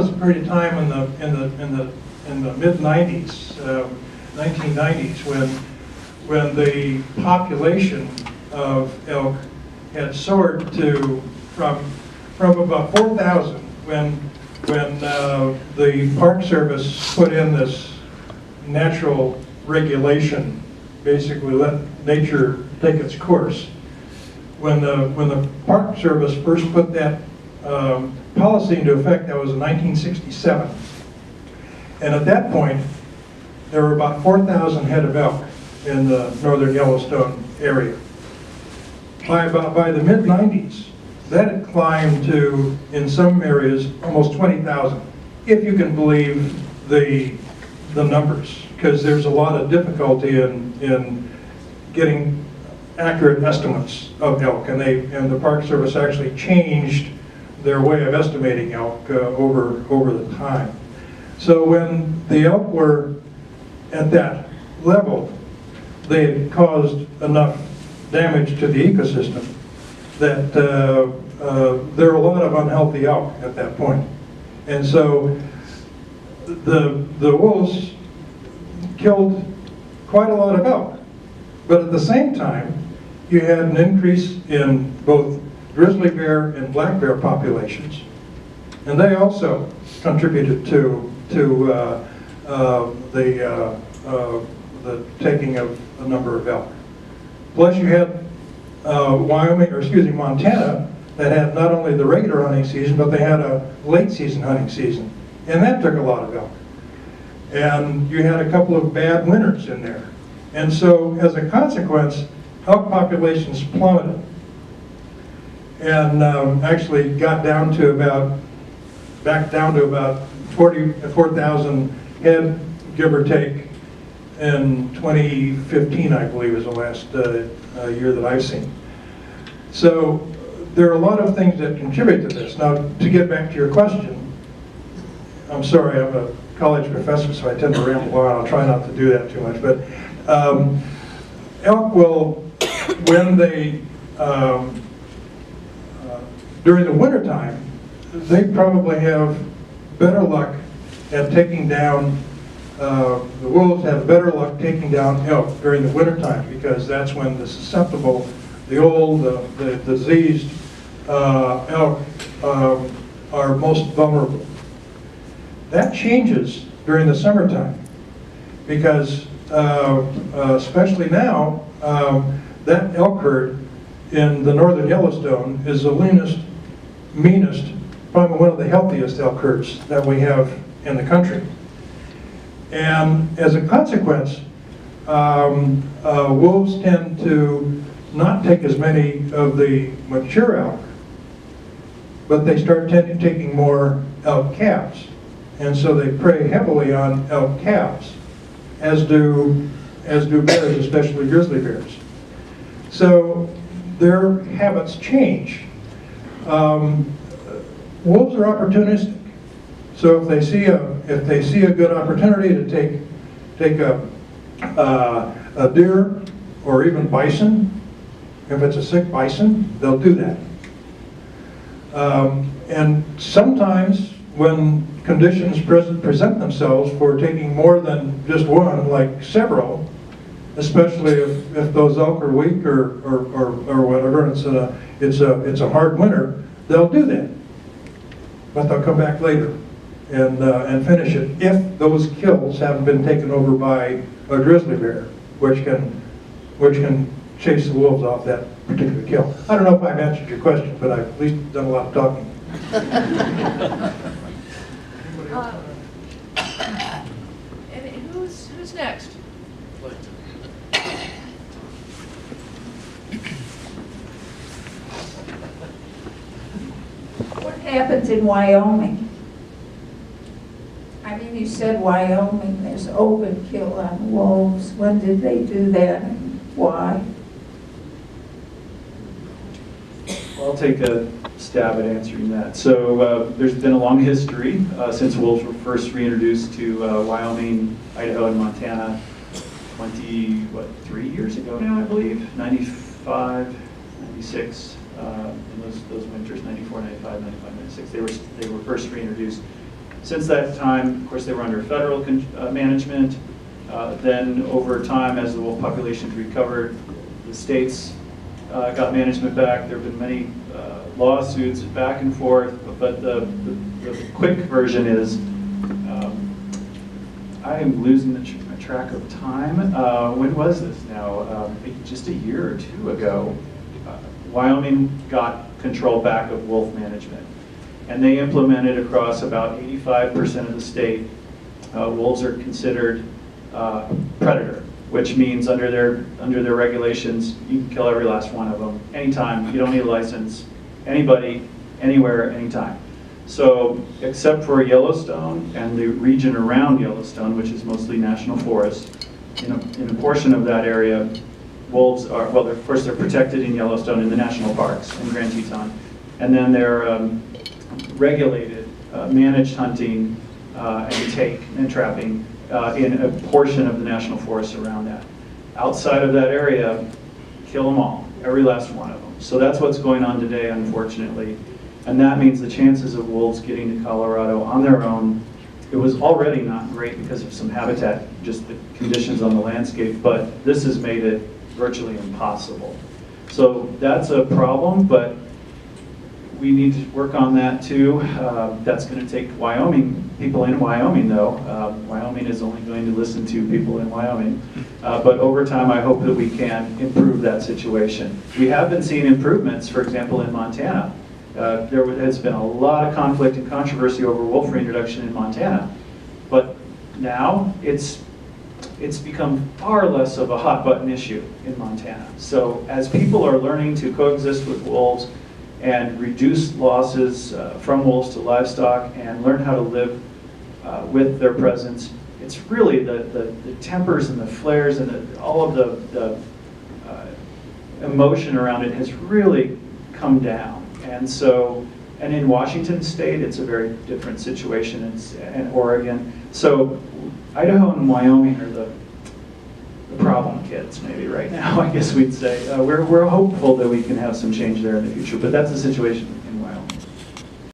was a period of time in the mid 90s, 1990s, when the population of elk had soared to from about 4,000 when the Park Service put in this natural regulation, basically let nature take its course. When the Park Service first put that policy into effect, that was in 1967. And at that point, there were about 4,000 head of elk in the northern Yellowstone area. By the mid-90s, that had climbed to, in some areas, almost 20,000, if you can believe the numbers, because there's a lot of difficulty in getting accurate estimates of elk, and the Park Service actually changed their way of estimating elk over the time. So when the elk were at that level, they had caused enough damage to the ecosystem that there are a lot of unhealthy elk at that point. And so the wolves killed quite a lot of elk. But at the same time, you had an increase in both grizzly bear and black bear populations. And they also contributed to the taking of a number of elk. Plus you had Montana, that had not only the regular hunting season, but they had a late season hunting season. And that took a lot of elk. And you had a couple of bad winters in there. And so as a consequence, elk populations plummeted. And actually got down to about 4,000 head, give or take, in 2015, I believe, is the last year that I've seen. So there are a lot of things that contribute to this. Now, to get back to your question, I'm sorry, I'm a college professor, so I tend to ramble on. I'll try not to do that too much. But elk will, when they, during the wintertime, they probably have better luck at taking down, the wolves have better luck taking down elk during the wintertime, because that's when the susceptible, the old, the diseased elk are most vulnerable. That changes during the summertime, because especially now, that elk herd in the northern Yellowstone is the leanest, meanest, probably one of the healthiest elk herds that we have in the country. And as a consequence, wolves tend to not take as many of the mature elk, but they start taking more elk calves. And so they prey heavily on elk calves, as do bears, especially grizzly bears. So their habits change. Wolves are opportunistic. So if they see a good opportunity to take a deer or even bison, if it's a sick bison, they'll do that. And sometimes when conditions present themselves for taking more than just one, like several, especially if those elk are weak or whatever, and it's a hard winter, they'll do that. But they'll come back later and finish it if those kills haven't been taken over by a grizzly bear, which can chase the wolves off that particular kill. I don't know if I've answered your question, but I've at least done a lot of talking. And who's next? What happens in Wyoming? I mean, you said Wyoming, there's overkill on wolves. When did they do that and why? I'll take a stab at answering that. So there's been a long history since wolves were first reintroduced to Wyoming, Idaho, and Montana 3 years ago now, I believe, 95, 96, in those winters, 94, 95, 95, 96. They were first reintroduced. Since that time, of course, they were under federal management. Then over time, as the wolf populations recovered, the states got management back. There have been many lawsuits back and forth, but the quick version is, I am losing the track of time. When was this now? Just a year or two ago, Wyoming got control back of wolf management. And they implemented across about 85% of the state, wolves are considered predator, which means under their regulations, you can kill every last one of them anytime. You don't need a license. Anybody, anywhere, anytime. So, except for Yellowstone and the region around Yellowstone, which is mostly national forest, in a portion of that area, wolves are, well, of course they're protected in Yellowstone in the national parks in Grand Teton, and then they're regulated, managed hunting and take and trapping in a portion of the national forest around that. Outside of that area, kill them all, every last one of them. So that's what's going on today, unfortunately. And that means the chances of wolves getting to Colorado on their own, it was already not great because of some habitat, just the conditions on the landscape, but this has made it virtually impossible. So that's a problem, but we need to work on that too. That's going to take people in Wyoming though. Wyoming is only going to listen to people in Wyoming. But over time, I hope that we can improve that situation. We have been seeing improvements, for example, in Montana. There has been a lot of conflict and controversy over wolf reintroduction in Montana. But now it's become far less of a hot button issue in Montana. So as people are learning to coexist with wolves and reduce losses from wolves to livestock and learn how to live with their presence, it's really the tempers and the flares and all of the emotion around it has really come down. And so, and in Washington State, it's a very different situation, and Oregon. So Idaho and Wyoming are the problem kids maybe right now, I guess we'd say. We're hopeful that we can have some change there in the future, but that's the situation.